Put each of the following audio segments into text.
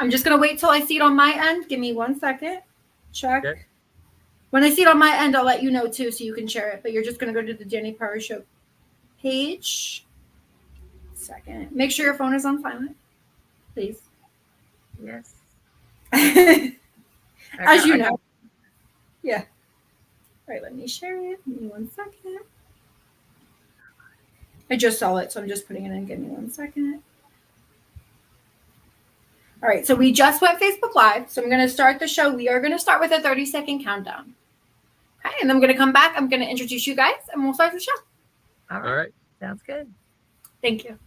I'm just going to wait till I see it on my end. Give me 1 second. Check. Okay. When I see it on my end, I'll let you know too so you can share it. But you're just going to go to the Dani Perro Show page. Second. Make sure your phone is on silent, please. Yes. As you know. Yeah. All right, let me share it. Give me 1 second. I just saw it, so I'm just putting it in. Give me 1 second. All right, so we just went Facebook Live. So I'm going to start the show. We are going to start with a 30-second countdown. Okay, and I'm going to come back. I'm going to introduce you guys, and we'll start the show. All right. Sounds good. Thank you.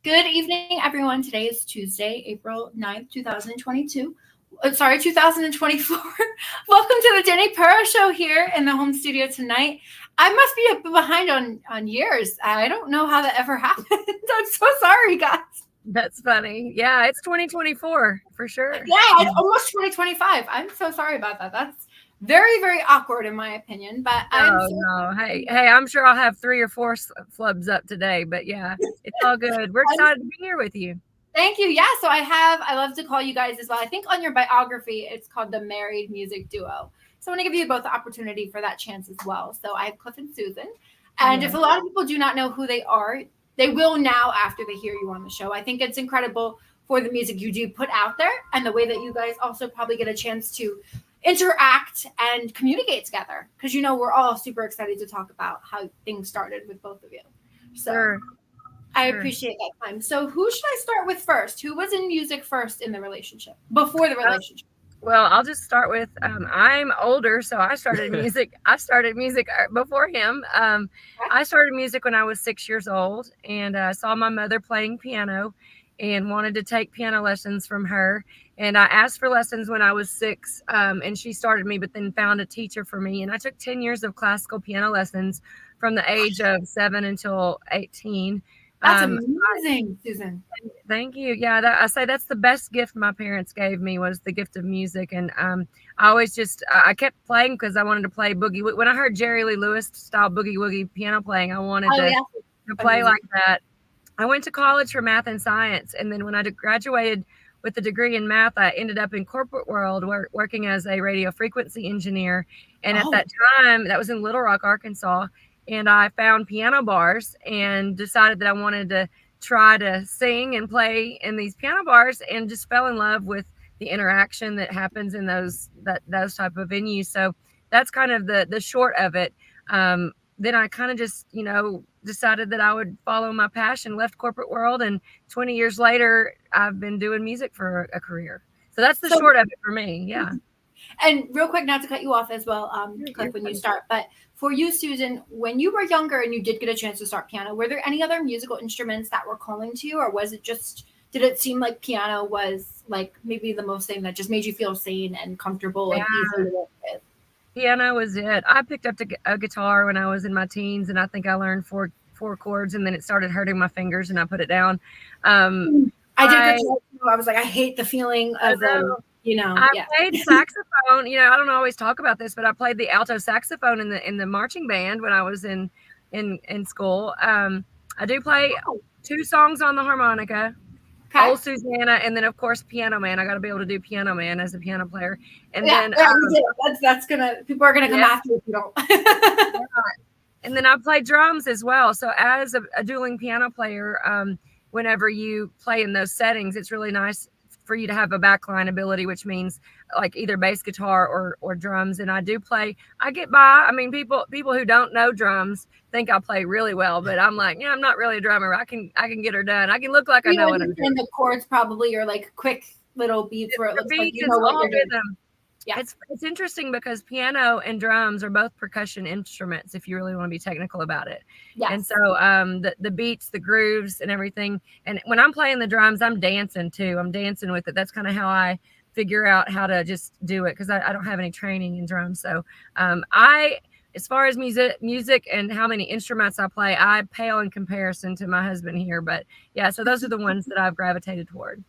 Good evening, everyone. Today is Tuesday, April 9th, 2022. 2024. Welcome to the Dani Perro Show here in the home studio tonight. I must be a bit behind on years. I don't know how that ever happened. I'm so sorry, guys. That's funny. Yeah, it's 2024 for sure. Yeah, it's almost 2025. I'm so sorry about that. That's very, very awkward in my opinion. But no. Hey, I'm sure I'll have 3 or 4 flubs up today. But yeah, it's all good. We're excited to be here with you. Thank you. Yeah, so I love to call you guys as well. I think on your biography, it's called the Married Music Duo. So I want to give you both the opportunity for that chance as well. So I have Cliff and Susan. And if a lot of people do not know who they are, they will now after they hear you on the show. I think it's incredible for the music you do put out there and the way that you guys also probably get a chance to interact and communicate together. Because, we're all super excited to talk about how things started with both of you. So I appreciate that time. So who should I start with first? Who was in music first in the relationship, before the relationship? Well, I'll just start with, I'm older, so I started music. I started music before him. I started music when I was 6 years old, and I saw my mother playing piano and wanted to take piano lessons from her. And I asked for lessons when I was 6, and she started me, but then found a teacher for me. And I took 10 years of classical piano lessons from the age of 7 until 18. That's amazing, Susan. Thank you. Yeah, I say that's the best gift my parents gave me was the gift of music. And I always I kept playing because I wanted to play boogie. When I heard Jerry Lee Lewis style boogie woogie piano playing, I wanted to play like that. I went to college for math and science. And then when I graduated with a degree in math, I ended up in corporate world working as a radio frequency engineer. And at that time, that was in Little Rock, Arkansas. And I found piano bars and decided that I wanted to try to sing and play in these piano bars, and just fell in love with the interaction that happens in those type of venues. So that's kind of the short of it. Then I kind of just, decided that I would follow my passion, left corporate world. And 20 years later, I've been doing music for a career. So that's the short of it for me. Yeah. And real quick, not to cut you off as well, Cliff, when you start, but for you, Susan, when you were younger and you did get a chance to start piano, were there any other musical instruments that were calling to you, or was it did it seem like piano was like maybe the most thing that just made you feel sane and comfortable and easy to work with? Piano was it. I picked up a guitar when I was in my teens, and I think I learned four chords, and then it started hurting my fingers, and I put it down. I did guitar too. I was like, I hate the feeling of I played saxophone. I don't always talk about this, but I played the alto saxophone in the marching band when I was in school. I do play 2 songs on the harmonica, Old Susanna, and then of course Piano Man. I got to be able to do Piano Man as a piano player. And then people are gonna come after you if you don't. And then I play drums as well. So as a dueling piano player, whenever you play in those settings, it's really nice for you to have a backline ability, which means like either bass guitar or drums. And I do play, I get by. I mean, people who don't know drums think I play really well, but I'm like, I'm not really a drummer. I can get her done. I can look like I know what I'm doing. The chords probably are like quick little beats where it looks like you know what you're doing. Yeah. It's interesting because piano and drums are both percussion instruments if you really want to be technical about it. Yes. And so the beats, the grooves and everything. And when I'm playing the drums, I'm dancing too. I'm dancing with it. That's kind of how I figure out how to just do it because I don't have any training in drums. So as far as music and how many instruments I play, I pale in comparison to my husband here. But yeah, so those are the ones that I've gravitated toward.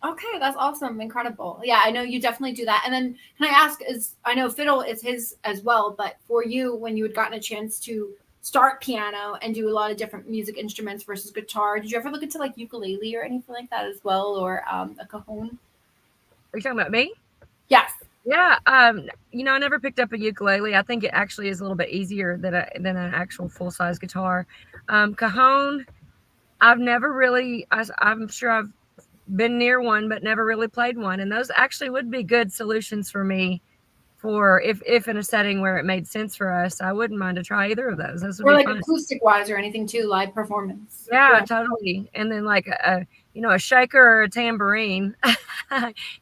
Okay, that's awesome. Incredible. Yeah, I know you definitely do that. And then can I ask, I know fiddle is his as well, but for you, when you had gotten a chance to start piano and do a lot of different music instruments versus guitar, did you ever look into like ukulele or anything like that as well, or a cajon? Are you talking about me? Yes. Yeah, I never picked up a ukulele. I think it actually is a little bit easier than an actual full size guitar. Cajon, I've never really. I'm sure I've been near one, but never really played one. And those actually would be good solutions for me. For if in a setting where it made sense for us, I wouldn't mind to try either of those. Those would Or be like fun. acoustic wise or anything too, live performance. Yeah, totally. And then like a shaker or a tambourine.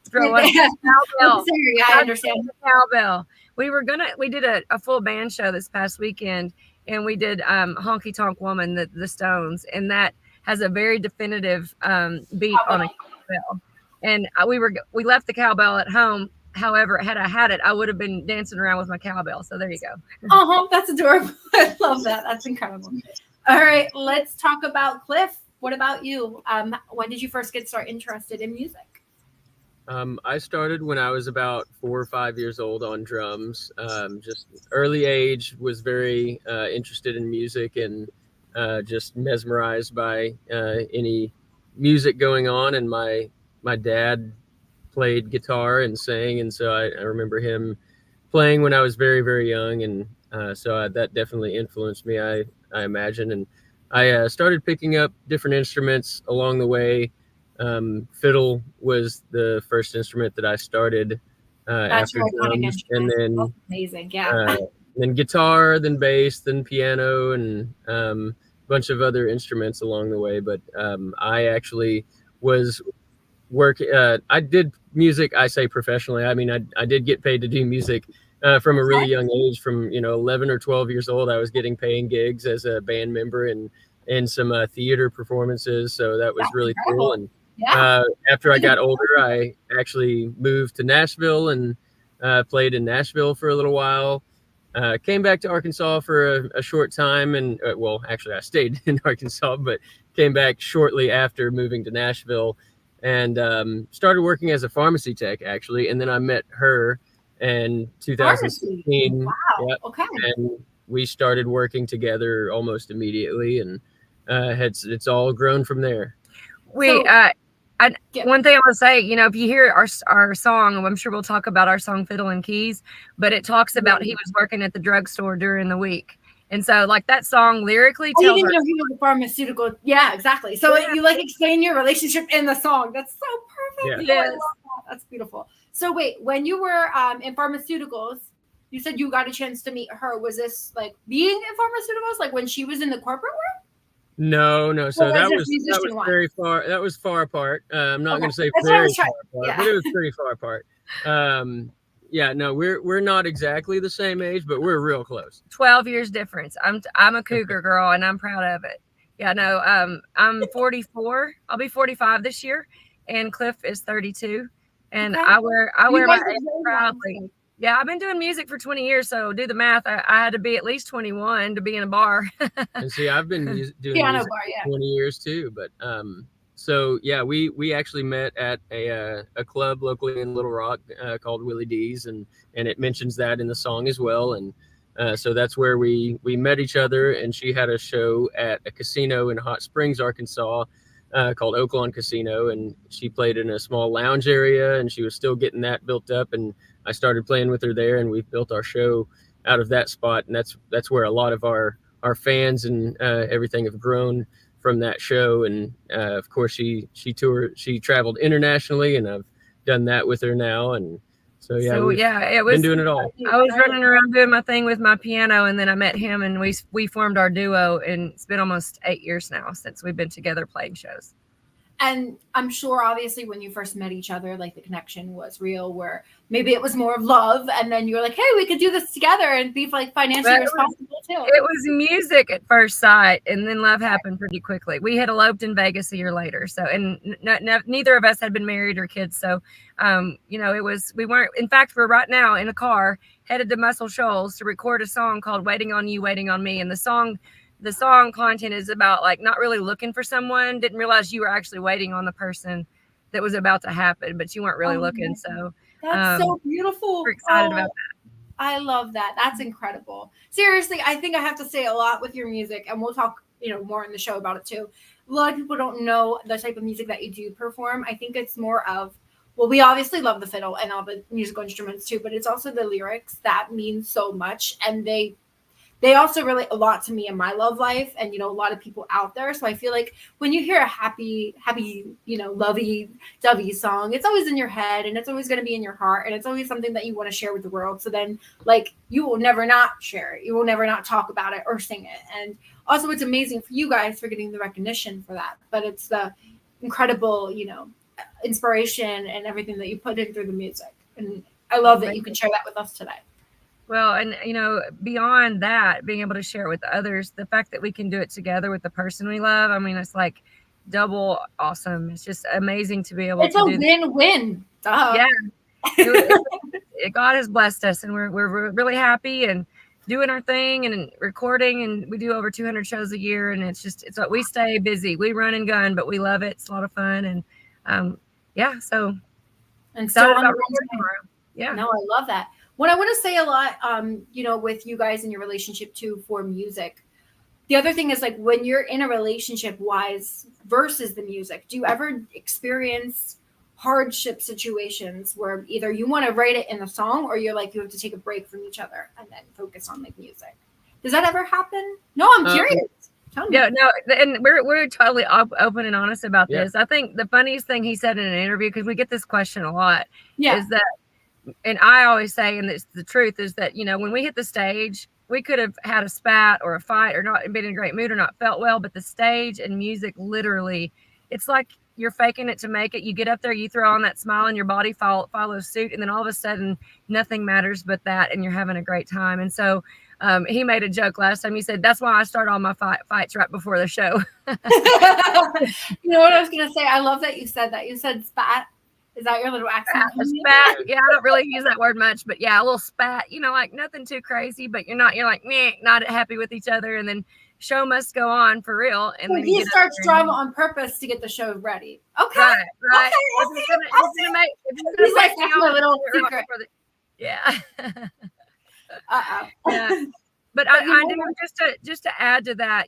Throw one cowbell. Yeah, I understand. Cowbell. We did a full band show this past weekend, and we did Honky Tonk Woman, the Stones, and that has a very definitive beat on a cowbell. And we left the cowbell at home. However, had I had it, I would have been dancing around with my cowbell. So there you go. That's adorable. I love that. That's incredible. All right, let's talk about Cliff. What about you? When did you first start interested in music? I started when I was about 4 or 5 years old on drums. Just early age, was very interested in music and just mesmerized by any music going on. And my dad played guitar and sang, and so I remember him playing when I was very, very young, and so that definitely influenced me, I imagine. And I started picking up different instruments along the way. Fiddle was the first instrument that I started after drums, and then that's amazing, yeah. Then guitar, then bass, then piano, and a bunch of other instruments along the way. But I actually was I did music, I say professionally. I mean, I did get paid to do music from a really young age. From 11 or 12 years old, I was getting paying gigs as a band member and some theater performances. So that was really cool. And after I got older, I actually moved to Nashville and played in Nashville for a little while. Came back to Arkansas for a short time, and well, actually, I stayed in Arkansas, but came back shortly after moving to Nashville. And started working as a pharmacy tech, actually. And then I met her in 2016. Wow. Yep. Okay. And we started working together almost immediately, and it's all grown from there. One thing I want to say, if you hear our song, I'm sure we'll talk about our song Fiddle and Keys, but it talks about he was working at the drugstore during the week. And so, like, that song lyrically tells you didn't know he was a pharmaceutical. Yeah, exactly. So you explain your relationship in the song. That's so perfect. Yeah. Yes. That's beautiful. So wait, when you were in pharmaceuticals, you said you got a chance to meet her. Was this like being in pharmaceuticals, like when she was in the corporate world? No. So that was very far. That was far apart. I'm not going to say very far apart, but it was pretty far apart. Yeah, no, we're not exactly the same age, but we're real close. 12 years difference. I'm a cougar girl, and I'm proud of it. Yeah, no, I'm 44. I'll be 45 this year, and Cliff is 32, and I wear my age proudly. Yeah, I've been doing music for 20 years, so do the math. I had to be at least 21 to be in a bar. And see, I've been doing music for 20 years too, but so yeah, we actually met at a club locally in Little Rock called Willie D's, and it mentions that in the song as well. And so that's where we met each other. And she had a show at a casino in Hot Springs, Arkansas, called Oaklawn Casino, and she played in a small lounge area, and she was still getting that built up. And I started playing with her there, and we built our show out of that spot. And that's where a lot of our fans and everything have grown from that show. And of course she traveled internationally, and I've done that with her now. And so it was been doing it all. I was running around doing my thing with my piano, and then I met him, and we formed our duo, and it's been almost 8 years now since we've been together playing shows. And I'm sure, obviously, when you first met each other, like the connection was real, where maybe it was more of love, and then you were like, "Hey, we could do this together and be like financially responsible too." It was music at first sight, and then love happened pretty quickly. We had eloped in Vegas a year later, so and neither of us had been married or kids, so it was we weren't. In fact, we're right now in a car headed to Muscle Shoals to record a song called "Waiting on You, Waiting on Me," and the song content is about like not really looking for someone, didn't realize you were actually waiting on the person that was about to happen, but you weren't really looking. So that's so beautiful. We're excited about that. I love that. That's incredible. Seriously, I think I have to say a lot with your music, and we'll talk, more in the show about it too. A lot of people don't know the type of music that you do perform. I think it's more of, well, we obviously love the fiddle and all the musical instruments too, but it's also the lyrics that mean so much, and they also relate a lot to me in my love life and, a lot of people out there. So I feel like when you hear a happy, lovey-dovey song, it's always in your head and it's always going to be in your heart. And it's always something that you want to share with the world. So then you will never not share it. You will never not talk about it or sing it. And also it's amazing for you guys for getting the recognition for that. But it's the incredible, inspiration and everything that you put in through the music. And I love that you can share that with us today. Well, and beyond that, being able to share it with others, the fact that we can do it together with the person we love, I mean, it's like double awesome. It's just amazing to be able to do. It's a win-win. Yeah. God has blessed us, and we're really happy and doing our thing and recording, and we do over 200 shows a year, and it's what we stay busy. We run and gun, but we love it. It's a lot of fun, and so and so on tomorrow. Yeah. No, I love that. What I want to say a lot, with you guys and your relationship too for music. The other thing is like when you're in a relationship wise versus the music, do you ever experience hardship situations where either you want to write it in a song or you're like, you have to take a break from each other and then focus on like music? Does that ever happen? No, I'm curious. Yeah, no, and we're totally open and honest about this. I think the funniest thing he said in an interview, because we get this question a lot, is that, and I always say, and it's the truth, is that, when we hit the stage, we could have had a spat or a fight or not been in a great mood or not felt well, but the stage and music, literally, it's like you're faking it to make it. You get up there, you throw on that smile and your body follows suit. And then all of a sudden, nothing matters but that. And you're having a great time. And so he made a joke last time. He said, that's why I start all my fights right before the show. You know what I was going to say? I love that you said that. You said spat. Is that your little accent? Spat. Yeah, I don't really use that word much, but yeah, a little spat, like nothing too crazy, but you're like, meh, not happy with each other. And then show must go on for real. And then he starts drama on purpose to get the show ready. Okay. Right. Okay, he's like, that's my little secret. Yeah. Yeah. But I do just to add to that,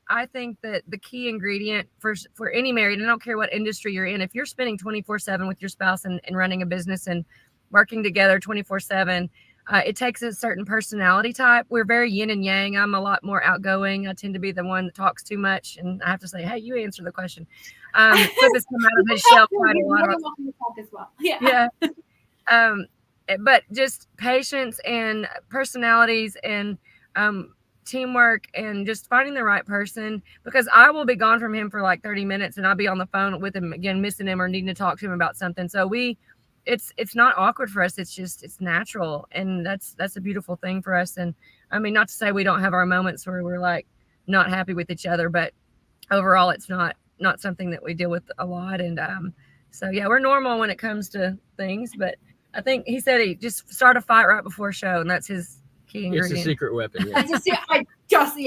I think that the key ingredient for any married, and I don't care what industry you're in, if you're spending 24/7 with your spouse and running a business and working together 24/7, it takes a certain personality type. We're very yin and yang. I'm a lot more outgoing. I tend to be the one that talks too much, and I have to say, hey, you answer the question. Flip has come out of his shell quite a lot. As well. Yeah. But just patience and personalities and teamwork and just finding the right person, because I will be gone from him for like 30 minutes and I'll be on the phone with him again, missing him or needing to talk to him about something. So it's not awkward for us. It's natural. And that's a beautiful thing for us. And I mean, not to say we don't have our moments where we're like not happy with each other, but overall it's not something that we deal with a lot. And so yeah, we're normal when it comes to things, but I think he said he just start a fight right before show, and that's his key ingredient. It's a secret weapon. Yeah.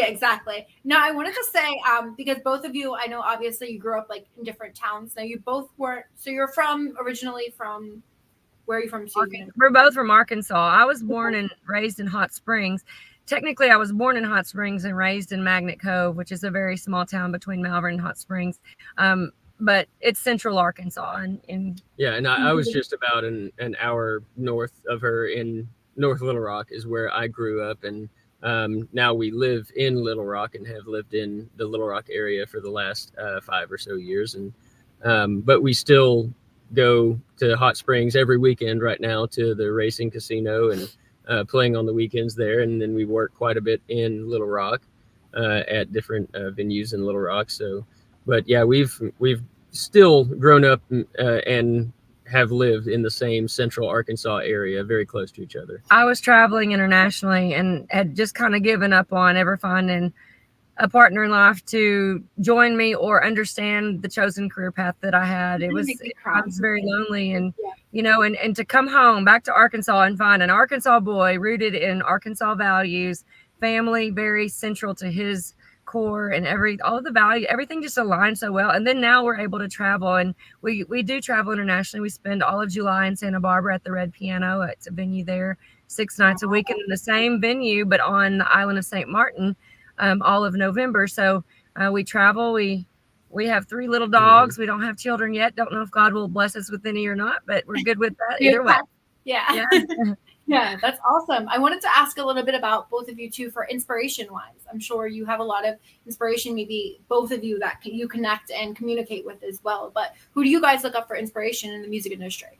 Exactly. Now I wanted to say, because both of you, I know obviously you grew up like in different towns. Now you both weren't. So you're originally from. Where are you from, Susan? We're both from Arkansas. I was born and raised in Hot Springs. Technically, I was born in Hot Springs and raised in Magnet Cove, which is a very small town between Malvern and Hot Springs. But it's central Arkansas. And I was just about an hour north of her in North Little Rock is where I grew up. And now we live in Little Rock and have lived in the Little Rock area for the last 5 or so years. And but we still go to Hot Springs every weekend right now to the racing casino and playing on the weekends there. And then we work quite a bit in Little Rock at different venues in Little Rock. So, but yeah, we've still grown up and have lived in the same central Arkansas area, very close to each other. I was traveling internationally and had just kind of given up on ever finding a partner in life to join me or understand the chosen career path that I had. I was very lonely, and and to come home back to Arkansas and find an Arkansas boy rooted in Arkansas values, family very central to his core, and all of the value, everything just aligned so well. And then now we're able to travel, and we do travel internationally. We spend all of July in Santa Barbara at the Red Piano. It's a venue there 6 nights a week, and in the same venue but on the island of St. Martin all of November. So we travel. We have 3 little dogs. We don't have children yet. Don't know if God will bless us with any or not, but we're good with that either way. Yeah. Yeah, that's awesome. I wanted to ask a little bit about both of you too, for inspiration wise. I'm sure you have a lot of inspiration, maybe both of you, that you connect and communicate with as well. But who do you guys look up for inspiration in the music industry?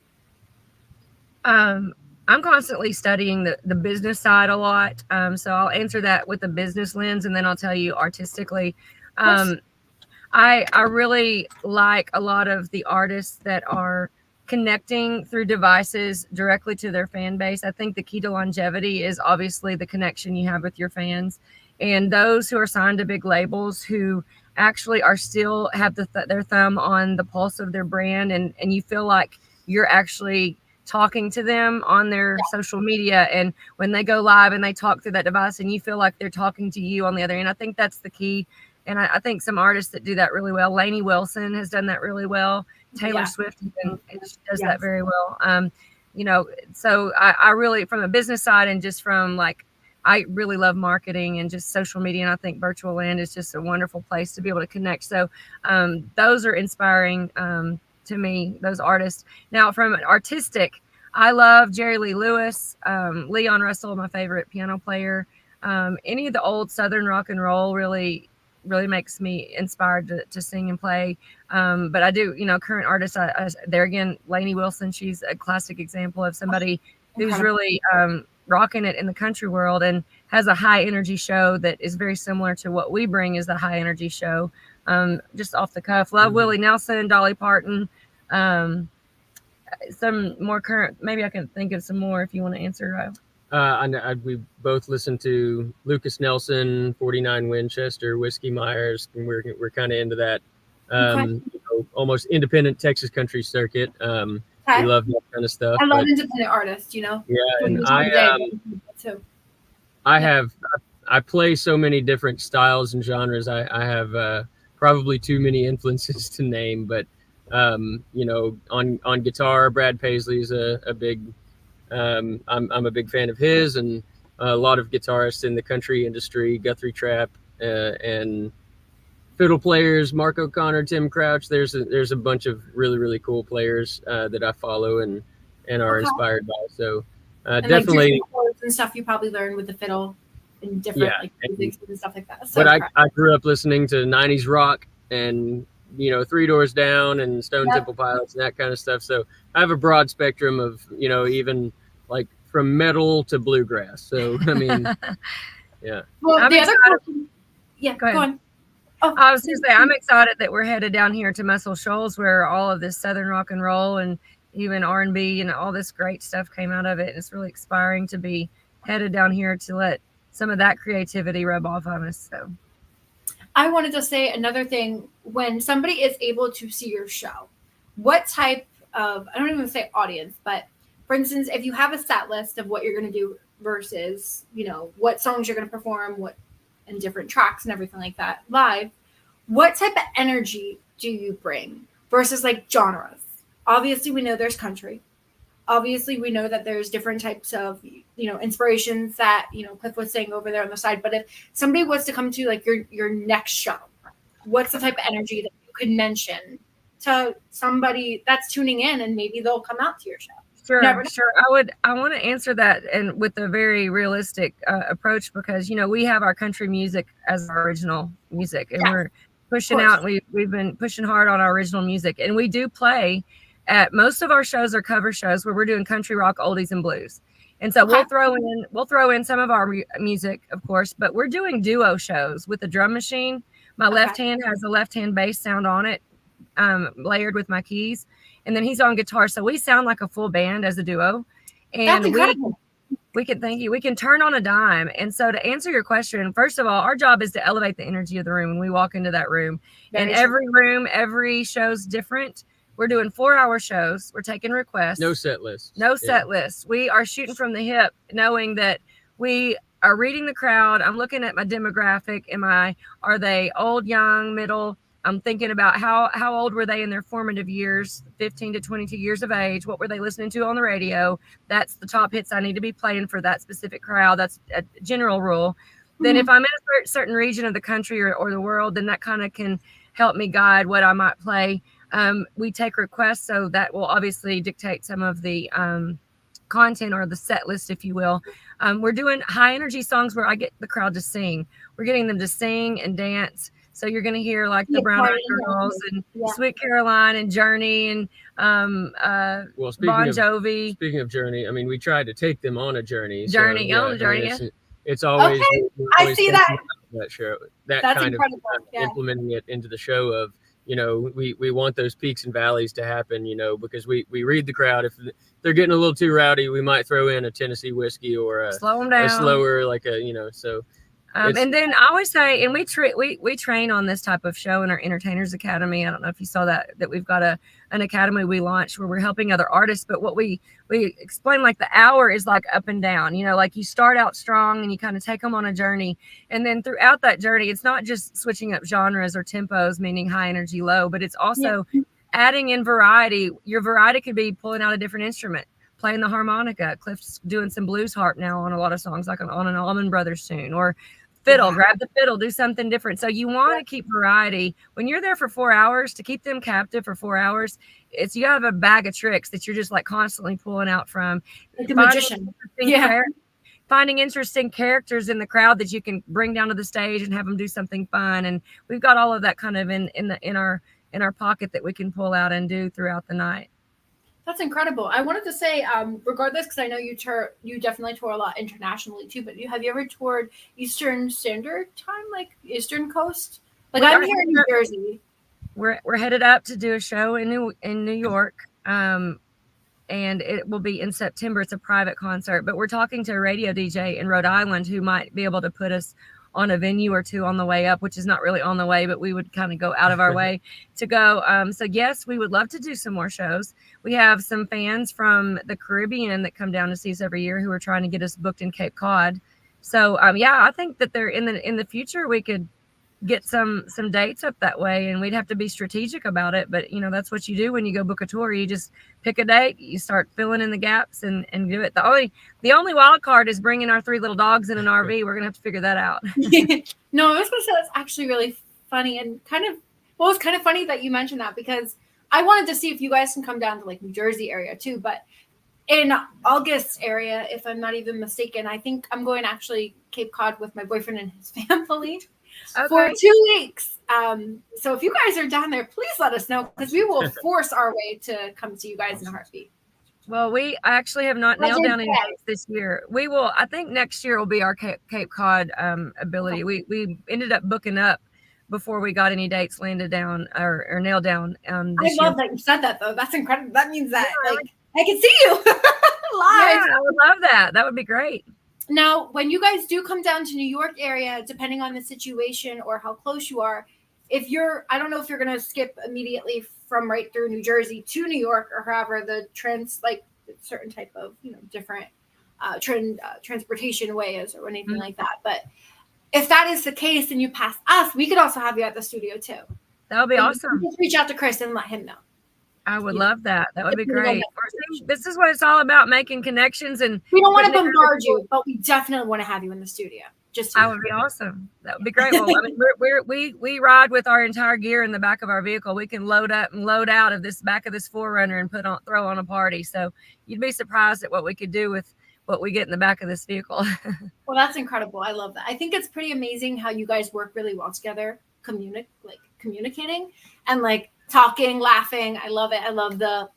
I'm constantly studying the business side a lot. So I'll answer that with a business lens, and then I'll tell you artistically. I really like a lot of the artists that are connecting through devices directly to their fan base. I think the key to longevity is obviously the connection you have with your fans, and those who are signed to big labels who actually are still have their thumb on the pulse of their brand, and you feel like you're actually talking to them on their social media, and when they go live and they talk through that device, and you feel like they're talking to you on the other end. I think that's the key. And I think some artists that do that really well. Lainey Wilson has done that really well. Taylor Swift does that very well. So I really, from a business side and just from I really love marketing and just social media. And I think virtual land is just a wonderful place to be able to connect. So those are inspiring to me, those artists. Now, from an artistic, I love Jerry Lee Lewis, Leon Russell, my favorite piano player. Any of the old Southern rock and roll really makes me inspired to sing and play. But I do, current artists, there again, Lainey Wilson, she's a classic example of somebody who's really rocking it in the country world and has a high energy show that is very similar to what we bring is the high energy show. Just off the cuff. Love Willie Nelson, Dolly Parton. Some more current, maybe I can think of some more if you want to answer. We both listened to Lucas Nelson, 49 Winchester, Whiskey Myers, and we're kind of into that almost independent Texas country circuit. We love that kind of stuff. I love independent artists, Yeah, and I play so many different styles and genres. I have probably too many influences to name, but on guitar, Brad Paisley's a big. I'm a big fan of his, and a lot of guitarists in the country industry, Guthrie Trapp, and fiddle players, Mark O'Connor, Tim Crouch. There's a bunch of really, really cool players that I follow and are inspired by. So definitely chords and stuff you probably learn with the fiddle and different music and stuff like that. So but I grew up listening to 90s rock and Three Doors Down and Stone Temple Pilots and that kind of stuff. So I have a broad spectrum of, even like from metal to bluegrass. So, I mean, yeah. Well, the other question, go on. Oh, I was going to say, I'm excited that we're headed down here to Muscle Shoals, where all of this Southern rock and roll and even R&B and all this great stuff came out of it. And it's really inspiring to be headed down here to let some of that creativity rub off on us. So I wanted to say another thing. When somebody is able to see your show, what type of, I don't even say audience, but for instance, if you have a set list of what you're going to do versus, what songs you're going to perform, what and different tracks and everything like that live, what type of energy do you bring versus like genres? Obviously, we know there's country. Obviously, we know that there's different types of, inspirations that, Cliff was saying over there on the side. But if somebody was to come to like your next show, what's the type of energy that you could mention to somebody that's tuning in and maybe they'll come out to your show? Sure. I want to answer that and with a very realistic approach, because, we have our country music as our original music, and we're pushing out. We've been pushing hard on our original music, and we do play at most of our shows are cover shows where we're doing country rock, oldies, and blues. And so we'll throw in some of our music, of course, but we're doing duo shows with a drum machine. My left hand has a left hand bass sound on it, layered with my keys, and then he's on guitar. So we sound like a full band as a duo. And That's incredible. we can, thank you. We can turn on a dime. And so to answer your question, first of all, our job is to elevate the energy of the room when we walk into that room. Very And every room, every show's different. We're doing 4-hour shows. We're taking requests. No set list. No set list. We are shooting from the hip, knowing that we are reading the crowd. I'm looking at my demographic. Are they old, young, middle? I'm thinking about how old were they in their formative years, 15 to 22 years of age. What were they listening to on the radio? That's the top hits I need to be playing for that specific crowd. That's a general rule. Mm-hmm. Then if I'm in a certain region of the country or the world, then that kind of can help me guide what I might play. We take requests, so that will obviously dictate some of the content or the set list, if you will. We're doing high energy songs where I get the crowd to sing. We're getting them to sing and dance. So you're going to hear like the Brown Eyed Girls and Sweet Caroline and Journey and Bon Jovi. Speaking of Journey, I mean, we tried to take them on a journey. Journey, so, on a journey. I mean, it's always, I see that. That show, that's kind incredible. of implementing it into the show of, you know, we want those peaks and valleys to happen, you know, because we read the crowd. If they're getting a little too rowdy, we might throw in a Tennessee whiskey or a slower, like a, you know, so. And then I always say, and we train on this type of show in our Entertainers Academy. I don't know if you saw that we've got an academy we launched where we're helping other artists. But what we explain, like the hour is like up and down, you know, like you start out strong and you kind of take them on a journey. And then throughout that journey, it's not just switching up genres or tempos, meaning high energy, low, but it's also adding in variety. Your variety could be pulling out a different instrument, playing the harmonica. Cliff's doing some blues harp now on a lot of songs, like on an Allman Brothers tune, or fiddle, grab the fiddle, do something different. So you want to keep variety. When you're there for 4 hours, to keep them captive for 4 hours, you have a bag of tricks that you're just like constantly pulling out from. Like a magician. Finding interesting characters in the crowd that you can bring down to the stage and have them do something fun. And we've got all of that kind of in our pocket that we can pull out and do throughout the night. That's incredible. I wanted to say, regardless, because I know you definitely tour a lot internationally too, but have you ever toured Eastern Standard Time, like Eastern Coast? Like I'm here in New Jersey. We're headed up to do a show in New York, and it will be in September. It's a private concert, but we're talking to a radio DJ in Rhode Island who might be able to put us on a venue or two on the way up, which is not really on the way, but we would kind of go out of our way to go. So yes, we would love to do some more shows. We have some fans from the Caribbean that come down to see us every year who are trying to get us booked in Cape Cod. So I think that they're in the future we could get some dates up that way, and we'd have to be strategic about it. But you know, that's what you do when you go book a tour. You just pick a date, you start filling in the gaps and do it. The only wild card is bringing our 3 little dogs in an RV. We're gonna have to figure that out. No, I was gonna say that's actually really funny and it's kind of funny that you mentioned that, because I wanted to see if you guys can come down to like New Jersey area too, but in August area, if I'm not even mistaken, I think I'm going actually Cape Cod with my boyfriend and his family. Okay. For 2 weeks. So if you guys are down there, please let us know, because we will force our way to come see you guys in a heartbeat. Well, we actually have not nailed down any dates this year. We will. I think next year will be our Cape Cod ability. We ended up booking up before we got any dates landed down or nailed down. I love that you said that, though. That's incredible. That means that I can see you live. Yeah, I would love that. That would be great. Now, when you guys do come down to New York area, depending on the situation or how close you are, I don't know if you're going to skip immediately from right through New Jersey to New York, or however the certain type of, different transportation way is, or anything like that. But if that is the case and you pass us, we could also have you at the studio too. That would be awesome. Just reach out to Chris and let him know. I would love that. That would be great. This is what it's all about, making connections. And we don't want to bombard you, but we definitely want to have you in the studio. That would be awesome. That would be great. Well, I mean, we ride with our entire gear in the back of our vehicle. We can load up and load out of this back of this 4Runner and throw on a party. So you'd be surprised at what we could do with what we get in the back of this vehicle. Well, that's incredible. I love that. I think it's pretty amazing how you guys work really well together, communicating and talking, laughing. I love it. I love the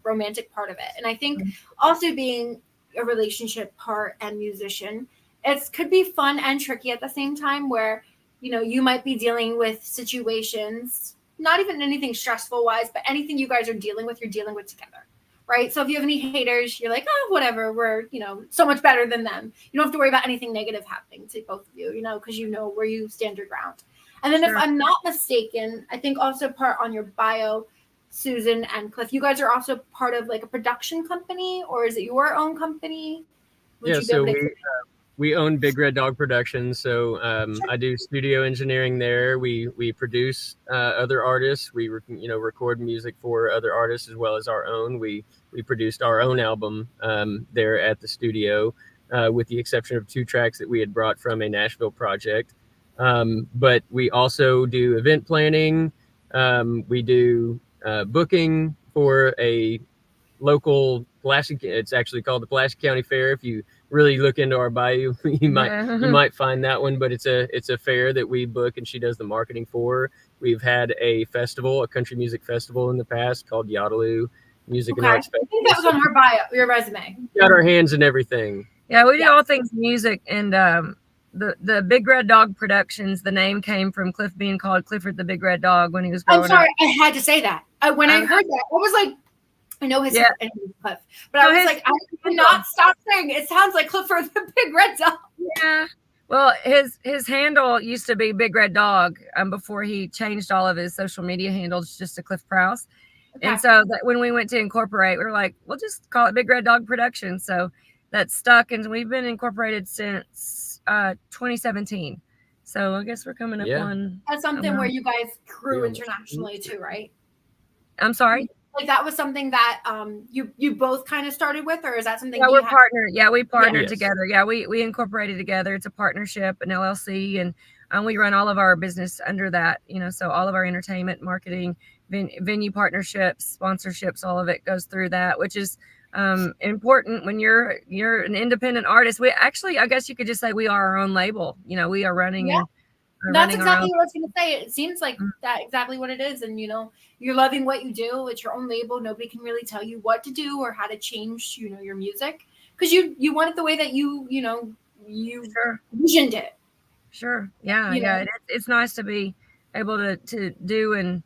romantic part of it. And I think also being a relationship part and musician, it could be fun and tricky at the same time, where, you might be dealing with situations not even anything stressful wise, but anything you guys are dealing with, you're dealing with together. Right. So if you have any haters, you're like, oh, whatever. We're, so much better than them. You don't have to worry about anything negative happening to both of you, because you know where you stand your ground. And then if I'm not mistaken, I think also part on your bio, Susan and Cliff, you guys are also part of like a production company, or is it your own company? We own Big Red Dog Productions. So I do studio engineering there. We produce other artists. We record music for other artists as well as our own. We produced our own album there at the studio, with the exception of 2 tracks that we had brought from a Nashville project. But we also do event planning. We do booking for a local it's actually called the Pulaski County Fair. If you really look into our bio, you might find that one, but it's a fair that we book and she does the marketing for. We've had a festival, a country music festival in the past called Yadaloo Music and Arts Festival. I think that was on her bio, your resume. Got our hands in everything. Yeah, we do all things music, and the Big Red Dog Productions, the name came from Cliff being called Clifford the Big Red Dog when he was growing up. I'm sorry, I had to say that. When I heard that, I was like, I know his name is Cliff, but I was like, I cannot stop saying it. It sounds like Clifford the Big Red Dog. Yeah. Well, his handle used to be Big Red Dog before he changed all of his social media handles just to Cliff Prowse. Okay. And so when we went to incorporate, we were like, we'll just call it Big Red Dog Productions. So that stuck, and we've been incorporated since 2017. So I guess we're coming up on. That's something where you guys grew internationally too, right? I'm sorry? Like that was something that you both kind of started with, or is that something? Yeah, we're partnered. Yeah, we partnered together. Yeah, we incorporated together. It's a partnership, an LLC, and we run all of our business under that. So all of our entertainment, marketing, venue partnerships, sponsorships, all of it goes through that, which is important when you're an independent artist. We actually, I guess you could just say we are our own label. We are running. Yeah. That's exactly what I was going to say. It seems like that exactly what it is. And, you're loving what you do. It's your own label. Nobody can really tell you what to do or how to change, your music, because you want it the way that you visioned it. Sure. Yeah. It's nice to be able to do and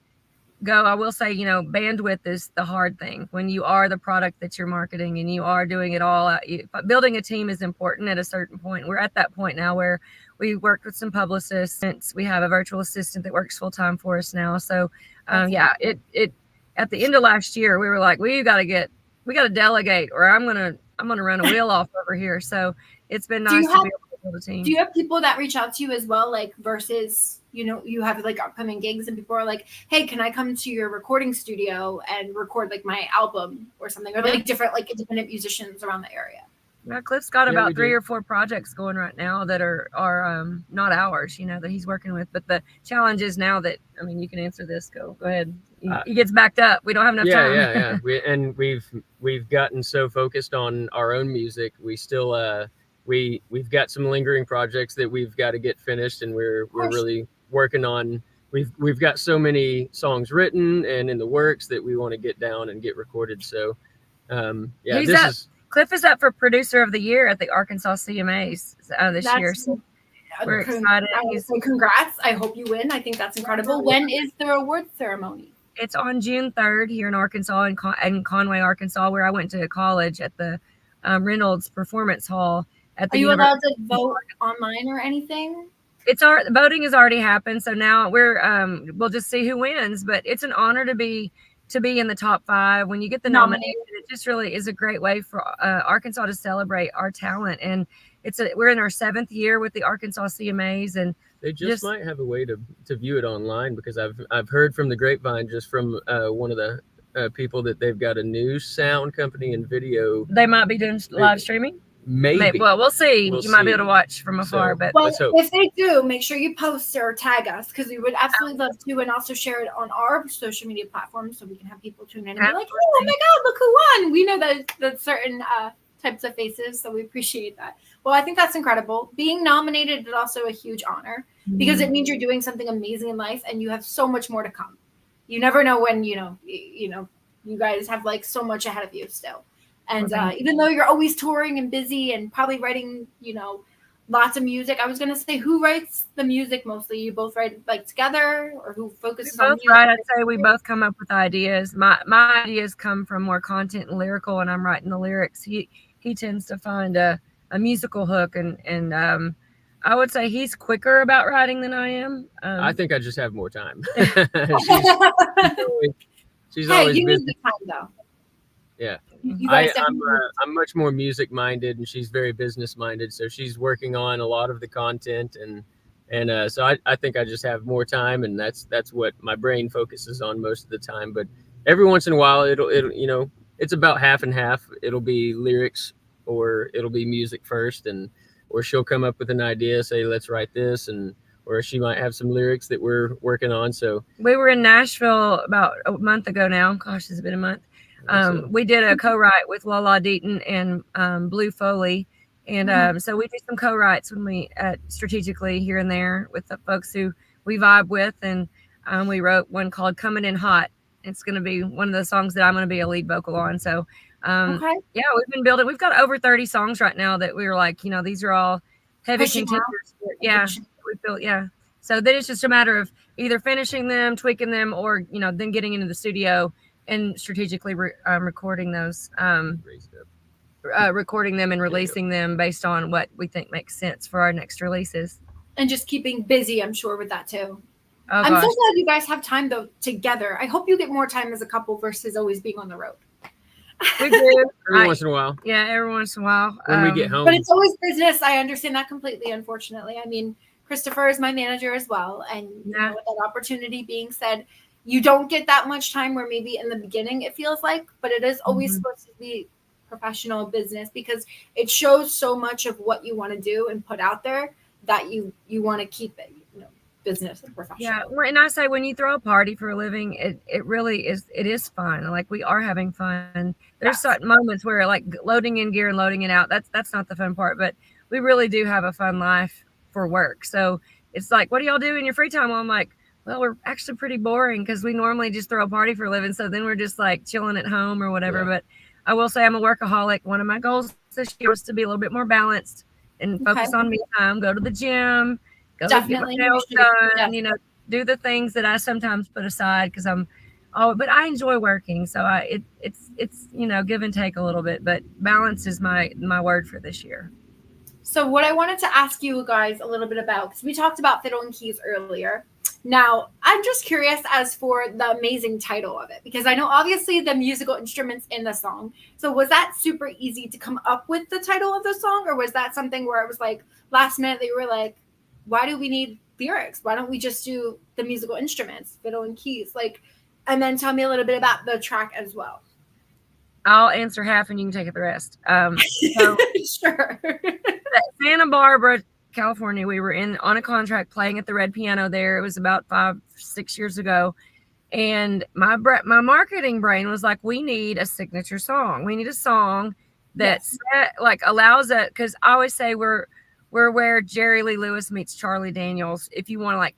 go. I will say, bandwidth is the hard thing when you are the product that you're marketing and you are doing it all. Building a team is important at a certain point. We're at that point now where we worked with some publicists. We have a virtual assistant that works full time for us now. So, it at the end of last year, we were like, we got to delegate, or I'm gonna run a wheel off over here. So it's been nice to be able to build a team. Do you have people that reach out to you as well, like versus you have like upcoming gigs and people are like, hey, can I come to your recording studio and record like my album or something, or like different like independent musicians around the area? Yeah, Cliff's got about 3 or 4 projects going right now that are not ours, that he's working with. But the challenge is now that, you can answer this. Go ahead. He gets backed up. We don't have enough time. Yeah. We've gotten so focused on our own music. We still we've got some lingering projects that we've got to get finished, and we're really working on. We've got so many songs written and in the works that we want to get down and get recorded. So Cliff is up for Producer of the Year at the Arkansas CMAs this year. So we're excited. Congrats. I hope you win. I think that's incredible. When is the award ceremony? It's on June 3rd here in Arkansas, in Conway, Arkansas, where I went to college at the Reynolds Performance Hall. Are you allowed to vote online or anything? Voting has already happened. So now we'll just see who wins. But it's an honor to be in the top 5 when you get the nomination. It just really is a great way for Arkansas to celebrate our talent. And we're in our 7th year with the Arkansas CMAs, and they just might have a way to view it online, because I've heard from the grapevine, just from one of the people, that they've got a new sound company and video. They might be doing live streaming. Maybe. Well, we'll see. You might be able to watch from afar. If they do, make sure you post or tag us, because we would absolutely love to, and also share it on our social media platforms so we can have people tune in and be like, oh my God, look who won. We know that certain types of faces, so we appreciate that. Well, I think that's incredible. Being nominated is also a huge honor, because it means you're doing something amazing in life and you have so much more to come. You never know when, you guys have like so much ahead of you still. And even though you're always touring and busy and probably writing, lots of music. I was gonna say, who writes the music mostly? You both write like together, or who focuses on music? Right. I'd say we both come up with ideas. My ideas come from more content and lyrical, and I'm writing the lyrics. He tends to find a musical hook, and I would say he's quicker about writing than I am. I think I just have more time. She's Hey, always you busy. need the time though. Yeah. You guys definitely I'm much more music minded, and she's very business minded. So she's working on a lot of the content, and so I think I just have more time, and that's what my brain focuses on most of the time. But every once in a while, it'll it's about half and half. It'll be lyrics or it'll be music first, or she'll come up with an idea, say let's write this, or she might have some lyrics that we're working on. So we were in Nashville about a month ago now. Gosh, it's been a month. We did a co-write with Lala Deaton and Blue Foley. And so we do some co-writes when we strategically here and there with the folks who we vibe with. And we wrote one called Coming In Hot. It's going to be one of the songs that I'm going to be a lead vocal on. So yeah, we've been building. We've got over 30 songs right now that we were like, these are all heavy contenders. Yeah, we built. Yeah. So then it's just a matter of either finishing them, tweaking them, or, then getting into the studio and strategically recording those, recording them and releasing them based on what we think makes sense for our next releases. And just keeping busy, I'm sure, with that too. Oh, I'm so glad you guys have time though together. I hope you get more time as a couple versus always being on the road. We do. every once in a while. Yeah, every once in a while. When we get home. But it's always business. I understand that completely, unfortunately. I mean, Christopher is my manager as well. And with that opportunity being said, you don't get that much time where maybe in the beginning it feels like, but it is always supposed to be professional business because it shows so much of what you want to do and put out there that you want to keep it, business and professional. Yeah, and I say when you throw a party for a living, it really is, it is fun. Like we are having fun. There's certain moments where like loading in gear and loading it out, that's not the fun part, but we really do have a fun life for work. So it's like, what do y'all do in your free time? Well, I'm like, well, we're actually pretty boring because we normally just throw a party for a living. So then we're just like chilling at home or whatever. Yeah. But I will say I'm a workaholic. One of my goals this year was to be a little bit more balanced and focus on me time, go to the gym, go get my nails done, do the things that I sometimes put aside because but I enjoy working. So it's give and take a little bit, but balance is my word for this year. So what I wanted to ask you guys a little bit about, because we talked about fiddle and keys earlier. Now, I'm just curious as for the amazing title of it, because I know obviously the musical instruments in the song. So was that super easy to come up with the title of the song? Or was that something where it was like last minute they were like, why do we need lyrics? Why don't we just do the musical instruments, fiddle and keys? And then tell me a little bit about the track as well. I'll answer half and you can take it the rest. Sure. Santa Barbara, California, we were on a contract playing at the Red Piano there. It was about 5-6 years ago. And my marketing brain was like, we need a signature song. We need a song that allows it. Because I always say we're where Jerry Lee Lewis meets Charlie Daniels. If you want to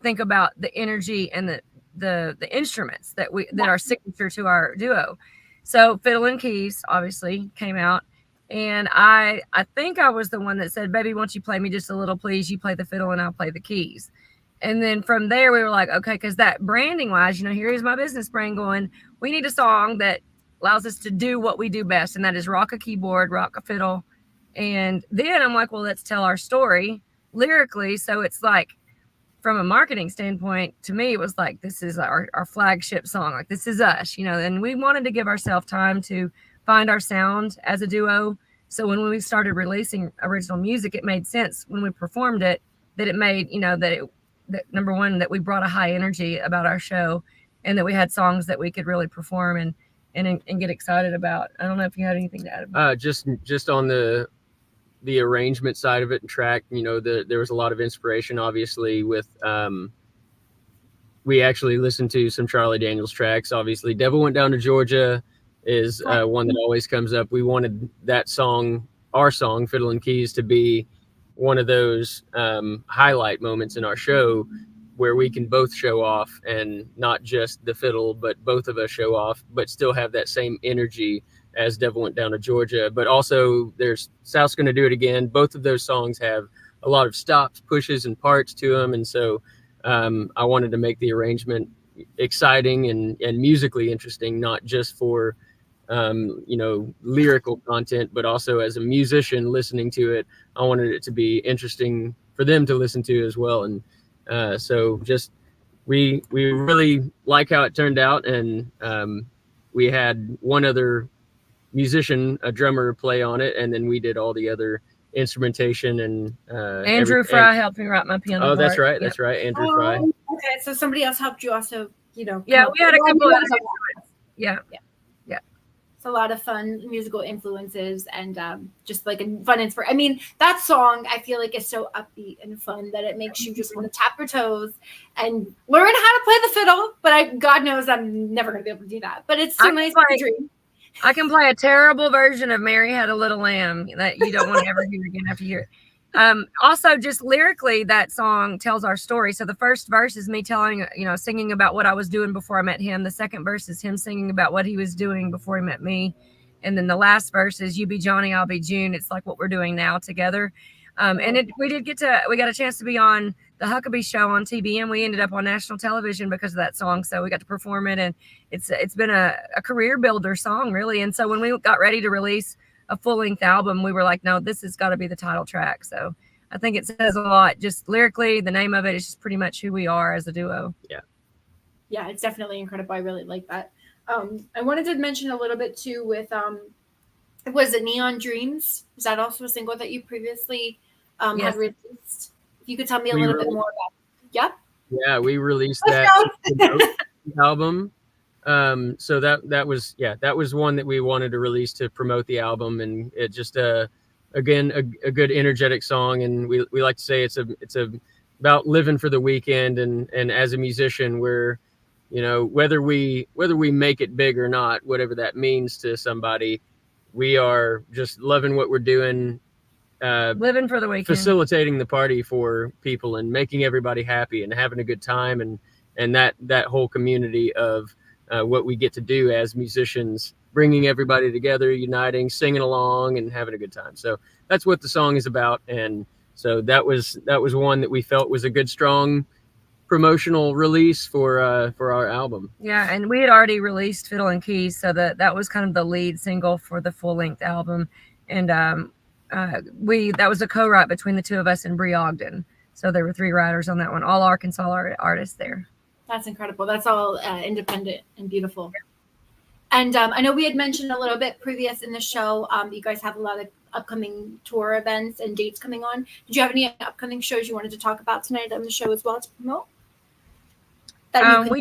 think about the energy and the instruments that are signature to our duo. So fiddle and keys obviously came out. And I think I was the one that said, baby, won't you play me just a little, please? You play the fiddle and I'll play the keys. And then from there, we were like, okay, because that branding wise, here is my business brain going, we need a song that allows us to do what we do best. And that is rock a keyboard, rock a fiddle. And then I'm like, well, let's tell our story lyrically. So it's like, from a marketing standpoint, to me, it was like, this is our flagship song. Like, this is us, and we wanted to give ourselves time to find our sound as a duo. So when we started releasing original music, it made sense when we performed it, that it made, that number one, that we brought a high energy about our show and that we had songs that we could really perform and get excited about. I don't know if you had anything to add about just on the arrangement side of it and track, there was a lot of inspiration, obviously, with we actually listened to some Charlie Daniels tracks. Obviously, Devil Went Down to Georgia is one that always comes up. We wanted that song, our song, Fiddle and Keys, to be one of those highlight moments in our show where we can both show off, and not just the fiddle, but both of us show off, but still have that same energy As Devil Went Down to Georgia. But also there's South's Gonna Do It Again. Both of those songs have a lot of stops, pushes, and parts to them, and so I wanted to make the arrangement exciting and musically interesting, not just for lyrical content, but also as a musician listening to it, I wanted it to be interesting for them to listen to as well. And so just we really like how it turned out, and we had one other musician, a drummer, play on it, and then we did all the other instrumentation. And Andrew Fry helped me write my piano part. That's right. That's right. Andrew Fry. Okay, so somebody else helped you also, Yeah, we had a couple of yeah. It's a lot of fun musical influences and just like a fun inspiration. I mean, that song I feel like is so upbeat and fun that it makes you just want to tap your toes and learn how to play the fiddle. But God knows I'm never going to be able to do that. But it's so nice to dream. I can play a terrible version of Mary Had a Little Lamb that you don't want to ever hear again after you hear it. Also, just lyrically, that song tells our story. So the first verse is me singing about what I was doing before I met him. The second verse is him singing about what he was doing before he met me. And then the last verse is you be Johnny, I'll be June. It's like what we're doing now together. We got a chance to be on the Huckabee show on TBN. We ended up on national television because of that song. So we got to perform it, and it's been a career builder song, really. And so when we got ready to release a full-length album, we were like, no, this has got to be the title track. So I think it says a lot. Just lyrically, the name of it is just pretty much who we are as a duo. Yeah, it's definitely incredible. I really like that. I wanted to mention a little bit too with was it Neon Dreams? Is that also a single that you previously had released? If you could tell me a little bit more about it. Yep. Yeah, we released that album. So that was one that we wanted to release to promote the album, and it just again a good energetic song, and we like to say it's about living for the weekend, and as a musician we're whether we make it big or not, whatever that means to somebody, we are just loving what we're doing, living for the weekend, facilitating the party for people and making everybody happy and having a good time, and that whole community of what we get to do as musicians, bringing everybody together, uniting, singing along, and having a good time. So that's what the song is about. And so that was one that we felt was a good, strong promotional release for our album. Yeah, and we had already released Fiddle and Keys, so that was kind of the lead single for the full-length album. And that was a co-write between the two of us and Bree Ogden. So there were 3 writers on that one, all Arkansas artists there. That's incredible. That's all independent and beautiful. And I know we had mentioned a little bit previous in the show, you guys have a lot of upcoming tour events and dates coming on. Did you have any upcoming shows you wanted to talk about tonight on the show as well to promote? So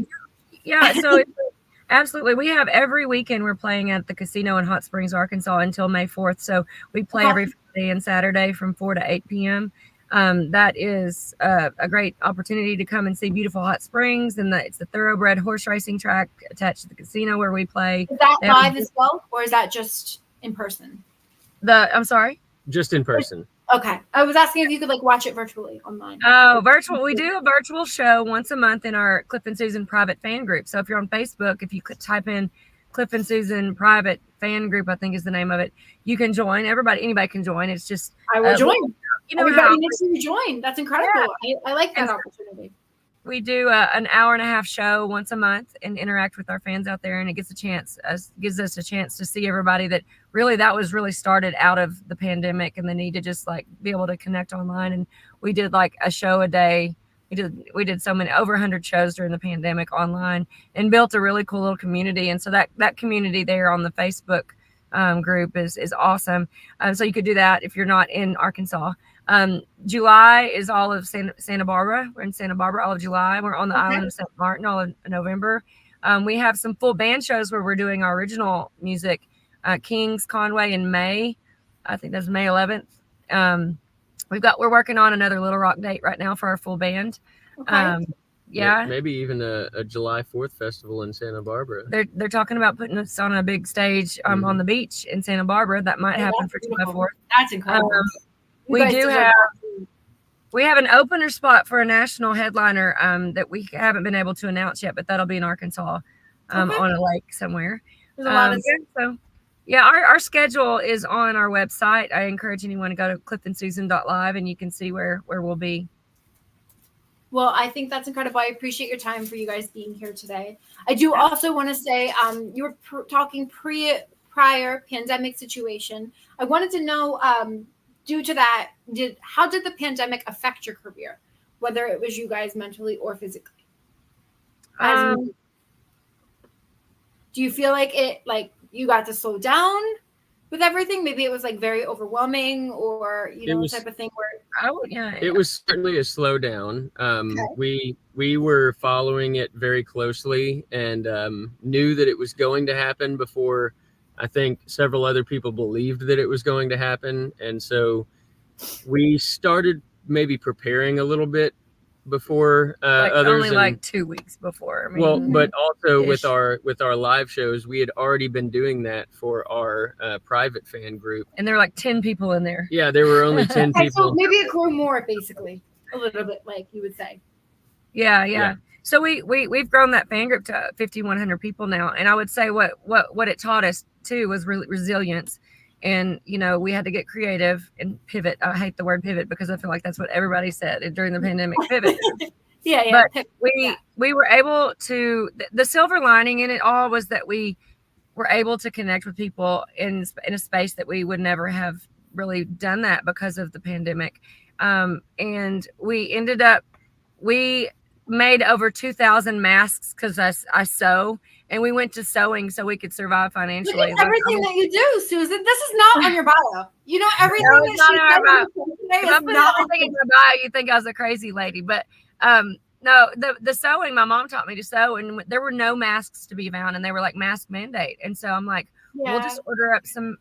absolutely. We have every weekend we're playing at the casino in Hot Springs, Arkansas until May 4th. So we play every Friday and Saturday from 4 to 8 p.m. That is a great opportunity to come and see beautiful Hot Springs, and it's the thoroughbred horse racing track attached to the casino where we play. Is that live as well, or is that just in person? I'm sorry? Just in person. Okay. I was asking if you could watch it virtually online. Oh, virtual. We do a virtual show once a month in our Cliff and Susan private fan group. So if you're on Facebook, if you could type in Cliff and Susan private fan group, I think is the name of it, you can join. Anybody can join. It's just I will join. Everybody needs to join. That's incredible. Yeah. I like that opportunity. We do an hour-and-a-half show once a month and interact with our fans out there, and it gives us a chance to see everybody that was really started out of the pandemic and the need to just be able to connect online. And we did a show a day. We did so many, over 100 shows during the pandemic online, and built a really cool little community. And so that community there on the Facebook group is awesome. So you could do that if you're not in Arkansas. July is all of Santa Barbara. We're in Santa Barbara all of July. We're on the island of St. Martin all of November. We have some full band shows where we're doing our original music. Kings Conway in May. I think that's May 11th. We're working on another Little Rock date right now for our full band. Okay. Maybe even a July 4th festival in Santa Barbara. They're talking about putting us on a big stage on the beach in Santa Barbara. That might happen for July 4th. That's incredible. We have an opener spot for a national headliner that we haven't been able to announce yet, but that'll be in Arkansas on a lake somewhere. There's a lot of Yeah, our schedule is on our website. I encourage anyone to go to cliffandsusan.live and you can see where we'll be. Well, I think that's incredible. I appreciate your time for you guys being here today. I do also want to say you were talking prior pandemic situation. I wanted to know, due to that, how did the pandemic affect your career, whether it was you guys mentally or physically? Do you feel like you got to slow down with everything? Maybe it was like very overwhelming, or type of thing where it was certainly a slowdown. We were following it very closely and knew that it was going to happen before I think several other people believed that it was going to happen, and so we started maybe preparing a little bit before others. Only like 2 weeks before. But also with our live shows, we had already been doing that for our private fan group. And there were like 10 people in there. Yeah, there were only 10 people. So maybe it grew more, basically, a little bit, like you would say. Yeah. So we've grown that fan group to 5,100 people now, and I would say what it taught us too was resilience. And we had to get creative and pivot. I hate the word pivot because I feel like that's what everybody said during the pandemic. Pivot. Yeah. But we were able to. The silver lining in it all was that we were able to connect with people in a space that we would never have really done that because of the pandemic. And we made over 2,000 masks because I sew, and we went to sewing so we could survive financially. Look at everything that you do, Susan. This is not on your bio. Everything no, that she said. If I'm not thinking my bio, you think I was a crazy lady. But no, the sewing, my mom taught me to sew, and there were no masks to be found, and they were like mask mandate. And so I'm like, we'll just order up some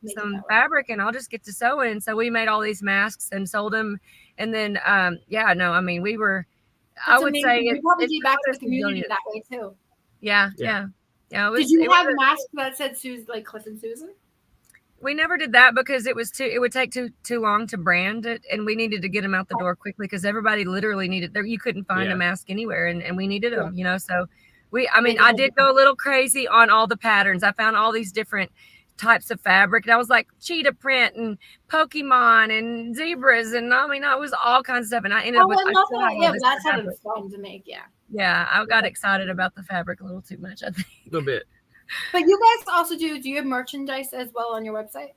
fabric, and I'll just get to sewing. And so we made all these masks and sold them. And then we were. That's I would amazing. say you probably give back to the community that way too. Yeah. Did you have masks that said Susan, like Cliff and Susan? We never did that because it would take too long to brand it, and we needed to get them out the door quickly because everybody literally needed there. You couldn't find a mask anywhere, and we needed them. So I did go a little crazy on all the patterns. I found all these different types of fabric, and I was like cheetah print and Pokemon and zebras, and I was all kinds of stuff, and I ended up with that sounded fun to make. I got excited about the fabric a little too much, I think. A little bit. But you guys also do you have merchandise as well on your website?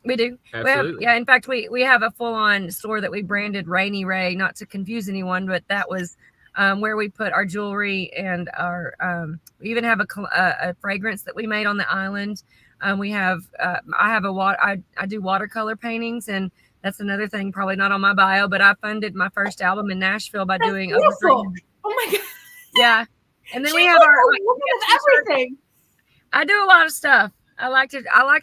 We do. Absolutely. In fact, we have a full-on store that we branded Rainy Ray, not to confuse anyone, but that was where we put our jewelry and our we even have a fragrance that we made on the island. We have I do watercolor paintings, and that's another thing probably not on my bio, but I funded my first album in Nashville by doing beautiful. over 300. Oh my god. Yeah. And then we have our everything. I do a lot of stuff. I like to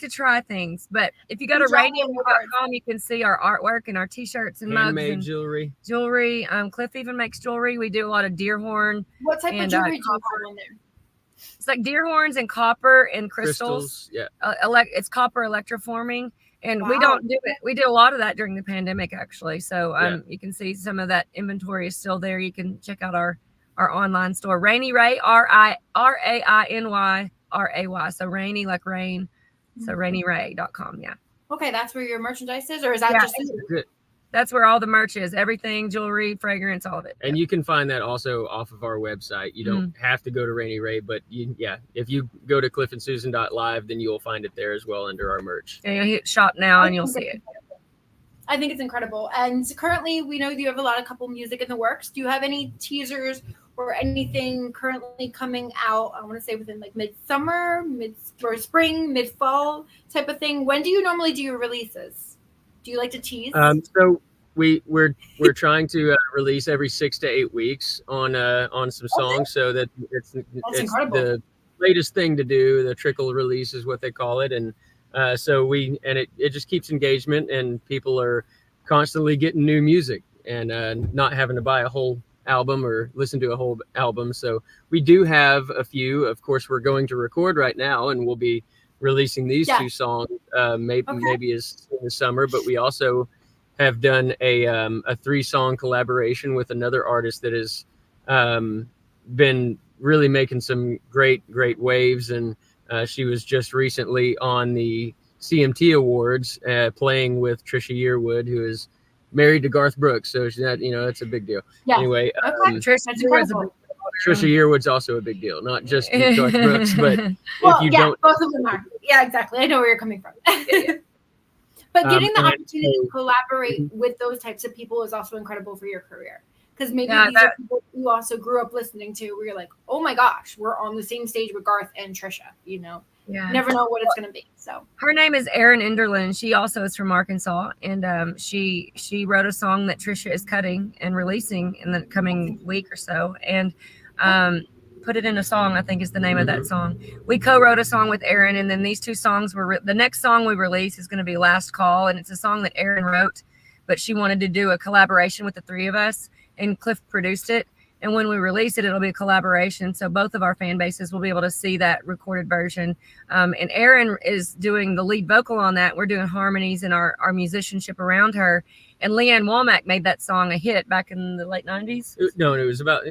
try things, but if you go to radio.com, you can see our artwork and our t-shirts and mugs and jewelry. Cliff even makes jewelry. We do a lot of deer horn. What type of jewelry do you have in there? It's like deer horns and copper and crystals. Yeah. It's copper electroforming. And we don't do it. We did a lot of that during the pandemic, actually. So you can see some of that inventory is still there. You can check out our online store, Rainy Ray, RAINY RAY. So Rainy like rain. So rainyray.com. Yeah. Okay, that's where your merchandise is, or is that just? That's where all the merch is. Everything, jewelry, fragrance, all of it. And you can find that also off of our website. You don't have to go to Rainy Ray, but if you go to cliffandsusan.live, then you'll find it there as well under our merch. Yeah, you'll hit shop now and you'll see it. I think it's incredible. And currently, we know you have a lot of couple music in the works. Do you have any teasers or anything currently coming out? I want to say within like midsummer, spring, mid-fall type of thing. When do you normally do your releases? Do you like to tease? So we're trying to release every 6 to 8 weeks on some songs, so that it's the latest thing to do. The trickle release is what they call it, and so it just keeps engagement, and people are constantly getting new music and not having to buy a whole album or listen to a whole album. So we do have a few. Of course, we're going to record right now, and we'll be releasing these two songs maybe as in the summer. But we also have done a 3-song collaboration with another artist that has been really making some great waves, and she was just recently on the CMT Awards, playing with Trisha Yearwood, who is married to Garth Brooks. So she's not, that's a big deal. Yeah. Anyway, Okay. Trisha Yearwood's also a big deal, not just with Garth Brooks, but well, if you yeah, don't. both of them are. Yeah, exactly. I know where you're coming from. But getting the opportunity to collaborate with those types of people is also incredible for your career. Because maybe these are people you also grew up listening to where you're like, oh my gosh, we're on the same stage with Garth and Trisha, You never know what it's going to be. So her name is Erin Enderlin. She also is from Arkansas. And she wrote a song that Trisha is cutting and releasing in the coming week or so. And Put It in a Song, I think is the name of that song. We co-wrote a song with Erin, and then these two songs were the next song we release is going to be Last Call, and it's a song that Erin wrote, but she wanted to do a collaboration with the three of us, and Cliff produced it. And when we release it, it'll be a collaboration, so both of our fan bases will be able to see that recorded version. And Erin is doing the lead vocal on that. We're doing harmonies and our musicianship around her. And Leanne Womack made that song a hit back in the late 90s. No, it was about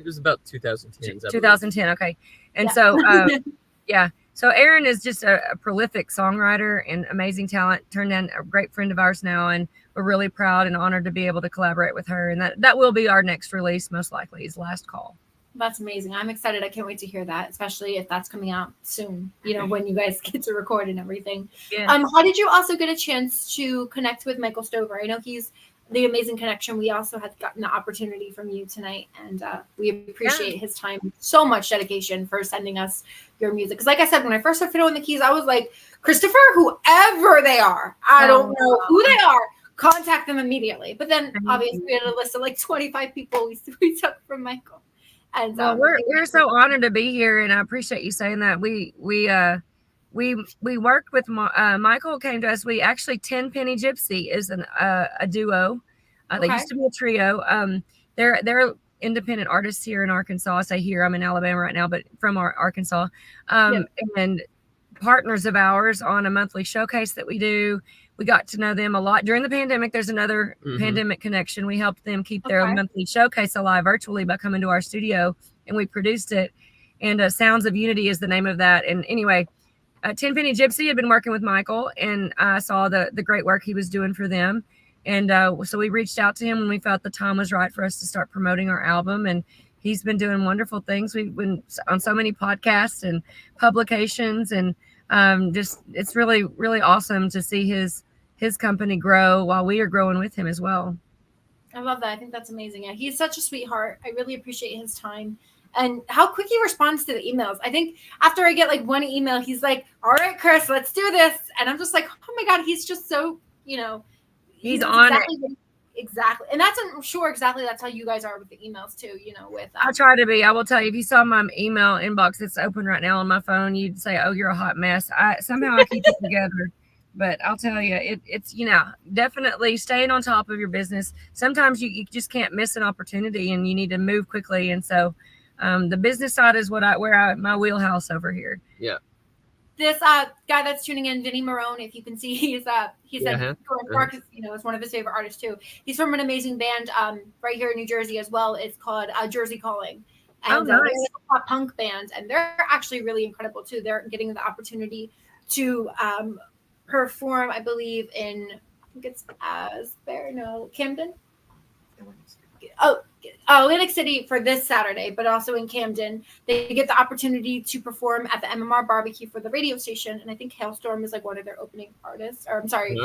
2010. 2010, okay. And so, yeah. So Erin is just a prolific songwriter and amazing talent. Turned in a great friend of ours now, and we're really proud and honored to be able to collaborate with her. And that will be our next release, most likely, is Last Call. That's amazing. I'm excited. I can't wait to hear that, especially if that's coming out soon, when you guys get to record and everything. Yeah. How did you also get a chance to connect with Michael Stover? I know he's the amazing connection. We also have gotten the opportunity from you tonight, and we appreciate his time, so much dedication for sending us your music. Because like I said, when I first started fiddling the keys, I was like, Christopher, whoever they are, I don't know who they are, contact them immediately. But then obviously we had a list of like 25 people we took from Michael. And we're so honored to be here, and I appreciate you saying that. We worked with Michael came to us. We actually 10 Penny Gypsy is a duo. They used to be a trio. They're independent artists here in Arkansas. I say here, I'm in Alabama right now, but from Arkansas. And partners of ours on a monthly showcase that we do. We got to know them a lot during the pandemic. There's another pandemic connection. We helped them keep their monthly showcase alive virtually by coming to our studio, and we produced it. And Sounds of Unity is the name of that. And anyway, 10 Penny Gypsy had been working with Michael, and I saw the great work he was doing for them. And so we reached out to him when we felt the time was right for us to start promoting our album. And he's been doing wonderful things. We've been on so many podcasts and publications, and just it's really, really awesome to see his company grow while we are growing with him as well. I love that. I think that's amazing. Yeah, he's such a sweetheart. I really appreciate his time and how quick he responds to the emails. I think after I get like one email, he's like, all right, Chris, let's do this. And I'm just like, oh my God, he's just so, he's on it. Exactly. And I'm sure exactly that's how you guys are with the emails too, with I try to be. I will tell you, if you saw my email inbox that's open right now on my phone, you'd say, oh, you're a hot mess. Somehow I keep it together. But I'll tell you, it's definitely staying on top of your business. Sometimes you just can't miss an opportunity, and you need to move quickly. And so the business side is my wheelhouse over here. Yeah. This guy that's tuning in, Vinny Marone, if you can see, he said Mark is one of his favorite artists too. He's from an amazing band right here in New Jersey as well. It's called Jersey Calling. And nice. They're a pop punk band, and they're actually really incredible too. They're getting the opportunity to perform, I believe, in Camden. Atlantic City for this Saturday, but also in Camden. They get the opportunity to perform at the MMR barbecue for the radio station, and I think Hailstorm is like one of their opening artists, or I'm sorry,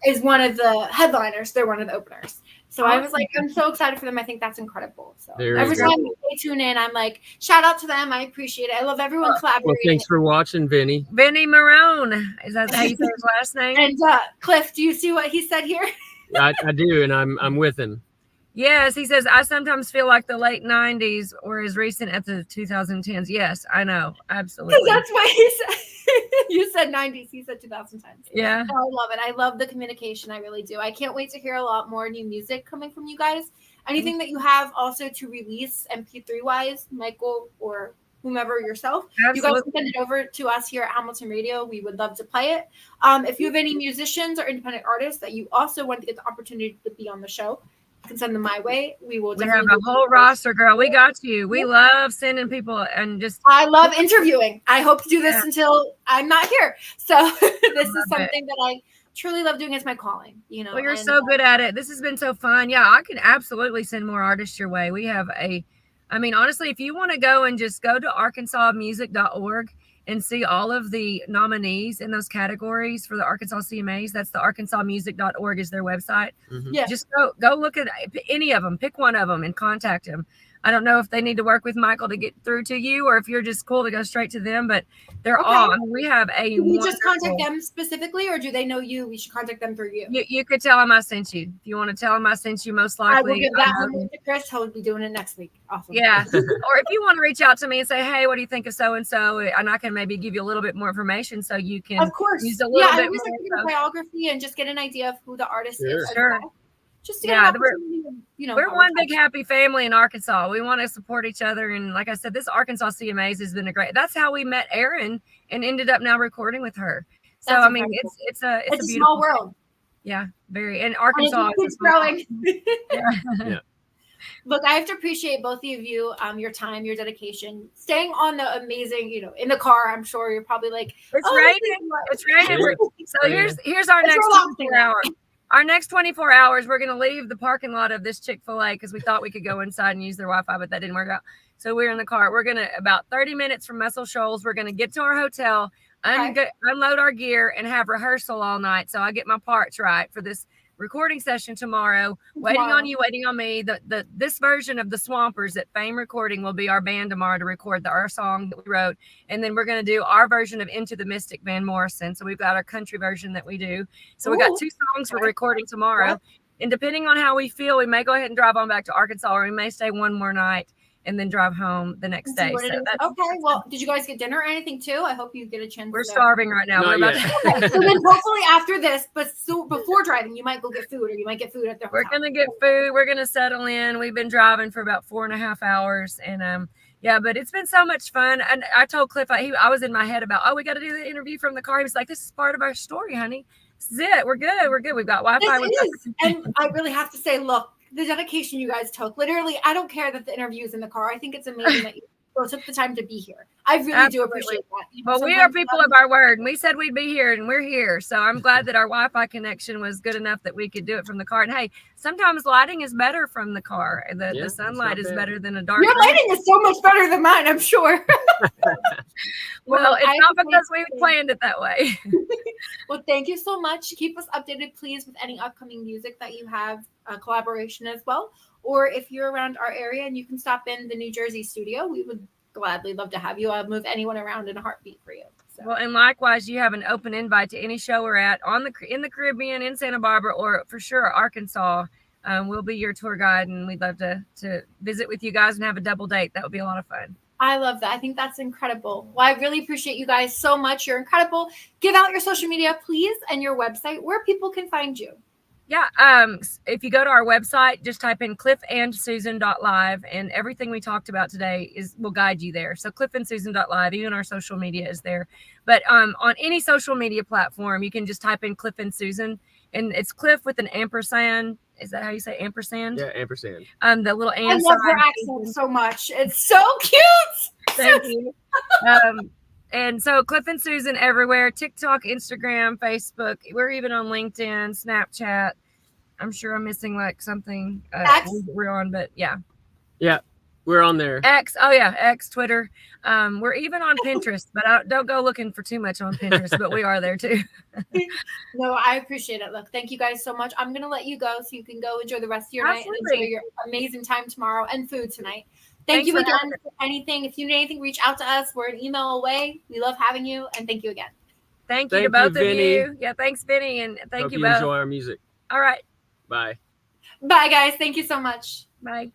is one of the headliners. They're one of the openers. So I was like, I'm so excited for them. I think that's incredible. So every time they tune in, I'm like, shout out to them. I appreciate it. I love everyone collaborating. Well, thanks for watching, Vinny. Vinny Marone. Is that how you say his last name? And Cliff, do you see what he said here? I do, and I'm with him. Yes, he says, I sometimes feel like the late 90s were as recent as the 2010s. Yes, I know. Absolutely. That's what he said. You said 90s. He said 2010s. Yeah. I love it. I love the communication. I really do. I can't wait to hear a lot more new music coming from you guys. Anything that you have also to release MP3-wise, Michael or whomever yourself, you guys can send it over to us here at Hamilton Radio. We would love to play it. If you have any musicians or independent artists that you also want to get the opportunity to be on the show, can send them my way. We will. We have a whole roster, girl. We got you. We love sending people and just. I love interviewing. I hope to do this until I'm not here. So this is something that I truly love doing as my calling. You know. Well, you're so good at it. This has been so fun. Yeah, I can absolutely send more artists your way. We have honestly, if you want to go and just go to arkansasmusic.org and see all of the nominees in those categories for the Arkansas CMAs, that's the arkansasmusic.org is their website. Mm-hmm. Yeah. Just go look at any of them, pick one of them and contact them. I don't know if they need to work with Michael to get through to you or if you're just cool to go straight to them, but they're all, we have a Do we just contact them specifically or do they know you? We should contact them through you. You could tell them I sent you. If you want to tell them I sent you, most likely. I will give that one to Chris. He'll be doing it next week. Awesome. Yeah. Or if you want to reach out to me and say, hey, what do you think of so-and-so? And I can maybe give you a little bit more information so you can of course. use a little bit more. Yeah, biography and just get an idea of who the artist is. Sure. Just to get we're one big happy family in Arkansas. We want to support each other. And like I said, this Arkansas CMAs has been that's how we met Erin and ended up now recording with her. So, That's incredible. it's a small world. Yeah, very. And Arkansas is growing. Yeah. Look, I have to appreciate both of you, your time, your dedication, staying on the amazing, in the car. I'm sure you're probably like, it's raining. It's raining. So here's our next 24 hours. Our next 24 hours, we're going to leave the parking lot of this Chick-fil-A because we thought we could go inside and use their Wi-Fi, but that didn't work out. So we're in the car. We're going to, about 30 minutes from Muscle Shoals, we're going to get to our hotel, unload our gear, and have rehearsal all night. So I get my parts right for this recording session tomorrow. Waiting on you, waiting on me. This version of the Swampers at Fame Recording will be our band tomorrow to record our song that we wrote. And then we're going to do our version of Into the Mystic, Van Morrison. So we've got our country version that we do. So we got 2 songs we're recording tomorrow. And depending on how we feel, we may go ahead and drive on back to Arkansas, or we may stay one more night and then drive home the next day. So okay. Well, did you guys get dinner or anything too? I hope you get a chance. We're starving right now. So then hopefully after this, but before driving, you might go get food, or you might get food at the hotel. We're gonna get food. We're gonna settle in. We've been driving for about 4.5 hours, and but it's been so much fun. And I told Cliff, I was in my head about, we got to do the interview from the car. He was like, "This is part of our story, honey. This is it. We're good. We're good. We've got Wi-Fi." And I really have to say, look, the dedication you guys took. Literally, I don't care that the interview is in the car. I think it's amazing that you took the time to be here. I really do appreciate that. Well, we are people of our word, and we said we'd be here, and we're here. So I'm glad that our Wi-Fi connection was good enough that we could do it from the car. And hey, sometimes lighting is better from the car. The sunlight is better than a dark. Your lighting is so much better than mine, I'm sure. Well, it's not because we planned it that way. Well, thank you so much. Keep us updated, please, with any upcoming music that you have, collaboration as well. Or if you're around our area and you can stop in the New Jersey studio, we would gladly love to have you. I'll move anyone around in a heartbeat for you. So. Well, and likewise, you have an open invite to any show we're at in the Caribbean, in Santa Barbara, or for sure Arkansas. We'll be your tour guide, and we'd love to visit with you guys and have a double date. That would be a lot of fun. I love that. I think that's incredible. Well, I really appreciate you guys so much. You're incredible. Give out your social media, please, and your website where people can find you. Yeah. If you go to our website, just type in cliffandsusan.live, and everything we talked about today will guide you there. So cliffandsusan.live, even our social media is there. But on any social media platform, you can just type in Cliff and Susan, and it's Cliff with an ampersand. Is that how you say ampersand? Yeah, ampersand. The little I love her accent so much. It's so cute. Thank you. And so Cliff and Susan everywhere, TikTok, Instagram, Facebook. We're even on LinkedIn, Snapchat. I'm sure I'm missing like something we're on, but yeah. Yeah, we're on there. X. Oh yeah, X, Twitter. We're even on Pinterest, but don't go looking for too much on Pinterest, but we are there too. No, I appreciate it. Look, thank you guys so much. I'm going to let you go so you can go enjoy the rest of your night and enjoy your amazing time tomorrow and food tonight. Thank you again for anything. If you need anything, reach out to us. We're an email away. We love having you, and thank you again. Thank you to both of you. Yeah, thanks, Vinny, and thank you both. Enjoy our music. All right. Bye. Bye, guys. Thank you so much. Bye.